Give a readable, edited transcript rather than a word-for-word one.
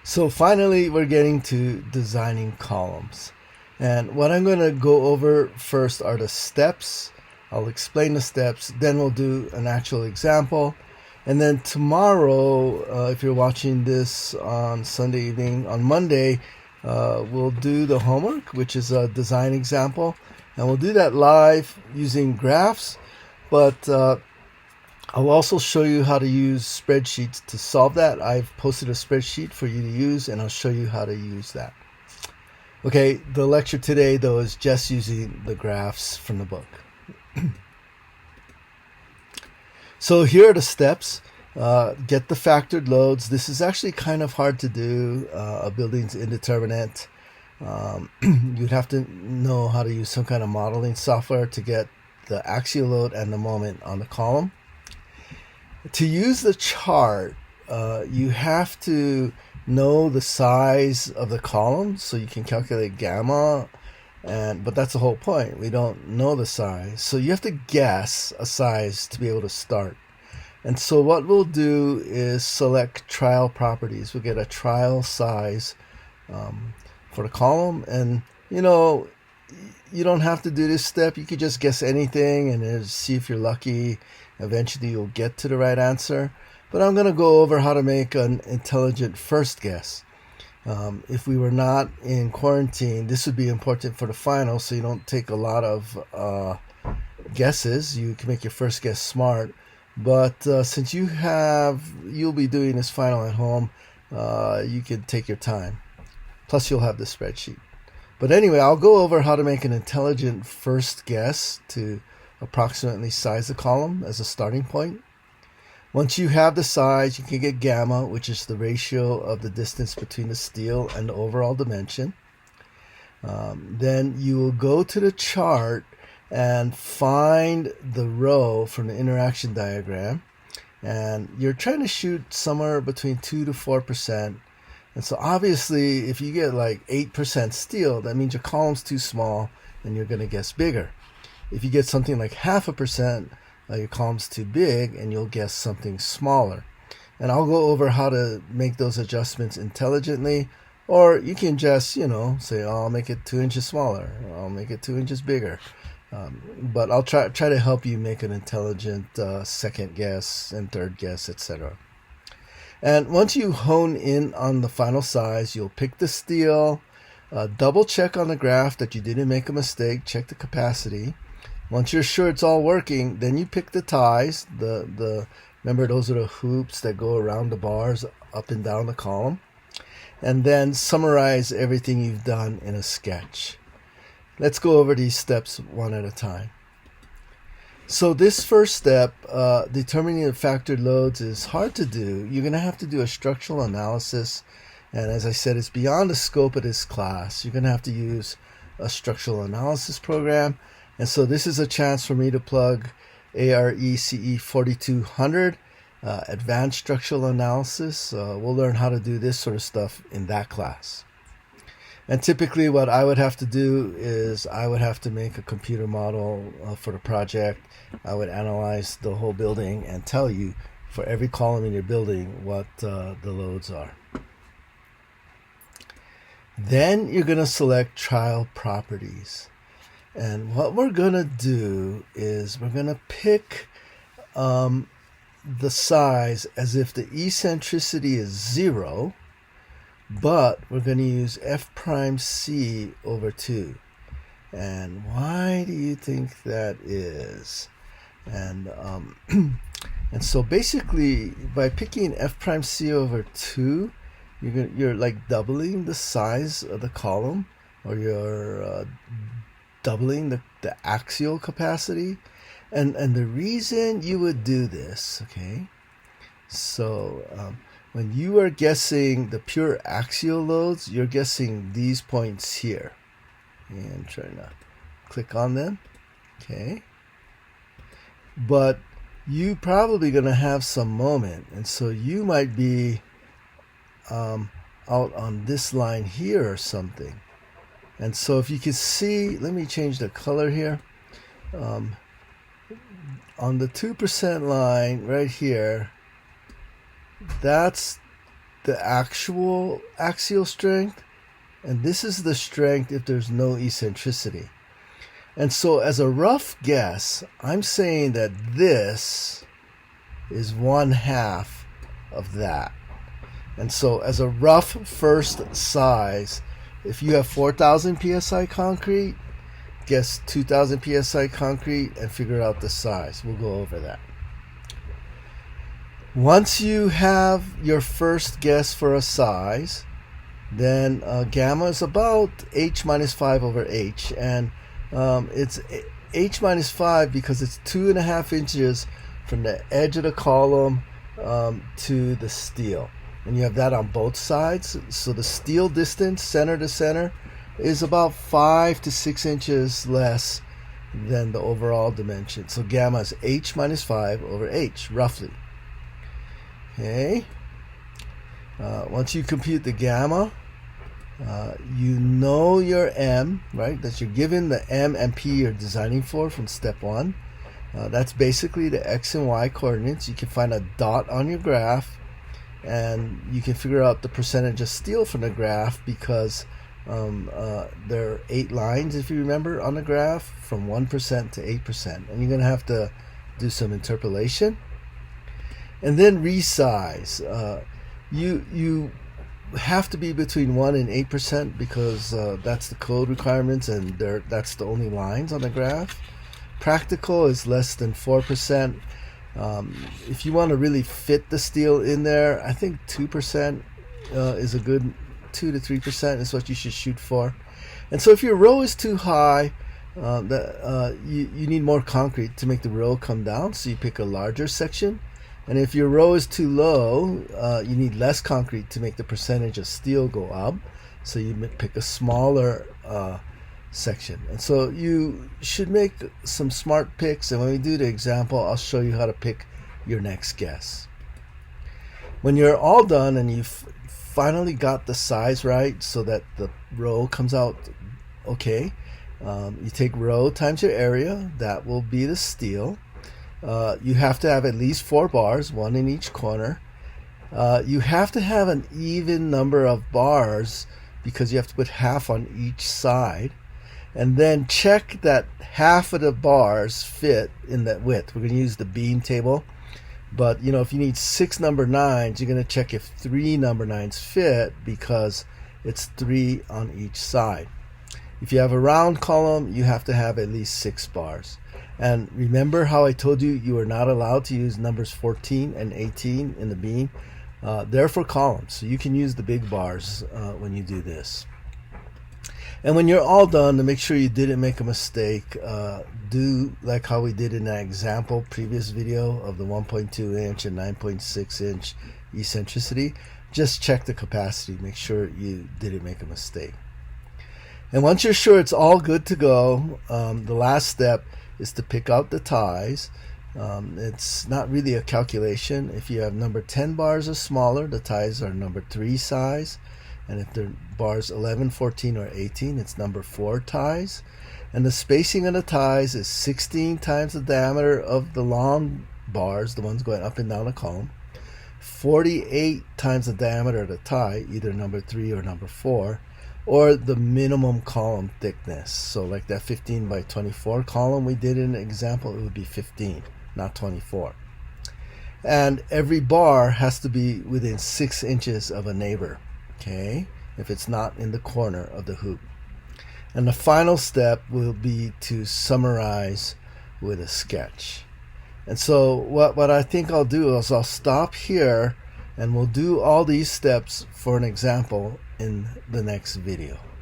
So finally, we're getting to designing columns. And what I'm going to go over first are the steps. I'll explain the steps, then we'll do an actual example. And then tomorrow, if you're watching this on Sunday evening, on Monday, we'll do the homework, which is a design example. And we'll do that live using graphs. But I'll also show you how to use spreadsheets to solve that. I've posted a spreadsheet for you to use, and I'll show you how to use that. Okay, the lecture today, though, is just using the graphs from the book. So here are the steps. Get the factored loads. This is actually kind of hard to do. A building's indeterminate. You'd have to know how to use some kind of modeling software to get the axial load and the moment on the column. To use the chart, you have to know the size of the column so you can calculate gamma, but that's the whole point. We don't know the size. So you have to guess a size to be able to start. And so what we'll do is select trial properties. We'll get a trial size for the column. And, you don't have to do this step. You could just guess anything and see if you're lucky. Eventually you'll get to the right answer. But I'm going to go over how to make an intelligent first guess. If we were not in quarantine, this would be important for the final, so you don't take a lot of guesses. You can make your first guess smart. But since you'll be doing this final at home, you can take your time. Plus you'll have the spreadsheet. But anyway, I'll go over how to make an intelligent first guess to approximately size the column as a starting point. Once you have the size, you can get gamma, which is the ratio of the distance between the steel and the overall dimension. Then you will go to the chart and find the row from the interaction diagram. And you're trying to shoot somewhere between 2 to 4%. And so obviously, if you get like 8% steel, that means your column's too small and you're going to guess bigger. If you get something like 0.5%, your column's too big and you'll guess something smaller. And I'll go over how to make those adjustments intelligently. Or you can just, say, I'll make it 2 inches smaller. I'll make it 2 inches bigger. But I'll try to help you make an intelligent second guess and third guess, etc. And once you hone in on the final size, you'll pick the steel, double check on the graph that you didn't make a mistake, check the capacity. Once you're sure it's all working, then you pick the ties. Remember, those are the hoops that go around the bars up and down the column. And then summarize everything you've done in a sketch. Let's go over these steps one at a time. So this first step, determining the factored loads, is hard to do. You're going to have to do a structural analysis. And as I said, it's beyond the scope of this class. You're going to have to use a structural analysis program. And so this is a chance for me to plug ARECE 4200, Advanced Structural Analysis. We'll learn how to do this sort of stuff in that class. And typically what I would have to do is I would have to make a computer model for the project. I would analyze the whole building and tell you for every column in your building what the loads are. Then you're going to select trial properties. And what we're going to do is we're going to pick the size as if the eccentricity is 0, but we're going to use f prime c over 2. And why do you think that is? And and so basically, by picking f prime c over 2, you're like doubling the size of the column, or you're doubling the axial capacity. And the reason you would do this, okay, so when you are guessing the pure axial loads, you're guessing these points here. And trying to click on them, okay. But you probably going to have some moment, and so you might be out on this line here or something. And so if you can see, let me change the color here. On the 2% line right here, that's the actual axial strength, and this is the strength if there's no eccentricity. And so as a rough guess, I'm saying that this is 1/2 of that. And so as a rough first size, if you have 4,000 psi concrete, guess 2,000 psi concrete and figure out the size. We'll go over that. Once you have your first guess for a size, then gamma is about h minus 5 over h. And it's h minus 5 because it's 2.5 inches from the edge of the column to the steel. And you have that on both sides. So the steel distance, center to center, is about 5 to 6 inches less than the overall dimension. So gamma is h minus 5 over h, roughly. Okay. Once you compute the gamma, you know your m, right? That you're given the m and p you're designing for from step 1. That's basically the x and y coordinates. You can find a dot on your graph, and you can figure out the percentage of steel from the graph because there are 8 lines, if you remember, on the graph from 1% to 8%. And you're going to have to do some interpolation. And then resize. You have to be between 1 and 8% because that's the code requirements, and that's the only lines on the graph. Practical is less than 4%. If you want to really fit the steel in there, I think 2% is a good, 2 to 3% is what you should shoot for. And so if your row is too high, you need more concrete to make the row come down, so you pick a larger section. And if your row is too low, you need less concrete to make the percentage of steel go up, so you pick a smaller section. And so you should make some smart picks, and when we do the example, I'll show you how to pick your next guess. When you're all done and you've finally got the size right so that the row comes out okay, you take row times your area, that will be the steel. You have to have at least 4 bars, 1 in each corner. You have to have an even number of bars because you have to put half on each side. And then check that half of the bars fit in that width. We're going to use the beam table. But if you need 6 number 9s, you're going to check if 3 number 9s fit because it's 3 on each side. If you have a round column, you have to have at least 6 bars. And remember how I told you you are not allowed to use numbers 14 and 18 in the beam? They're for columns, so you can use the big bars when you do this. And when you're all done, to make sure you didn't make a mistake, do like how we did in that example previous video of the 1.2 inch and 9.6 inch eccentricity. Just check the capacity, make sure you didn't make a mistake. And once you're sure it's all good to go, the last step is to pick out the ties. It's not really a calculation. If you have number 10 bars or smaller, the ties are number 3 size. And if they're bars 11, 14, or 18, it's number 4 ties. And the spacing of the ties is 16 times the diameter of the long bars, the ones going up and down the column, 48 times the diameter of the tie, either number 3 or number 4, or the minimum column thickness. So like that 15 by 24 column we did in the example, it would be 15, not 24. And every bar has to be within 6 inches of a neighbor, okay, if it's not in the corner of the hoop. And the final step will be to summarize with a sketch. And so what I think I'll do is I'll stop here, and we'll do all these steps for an example in the next video.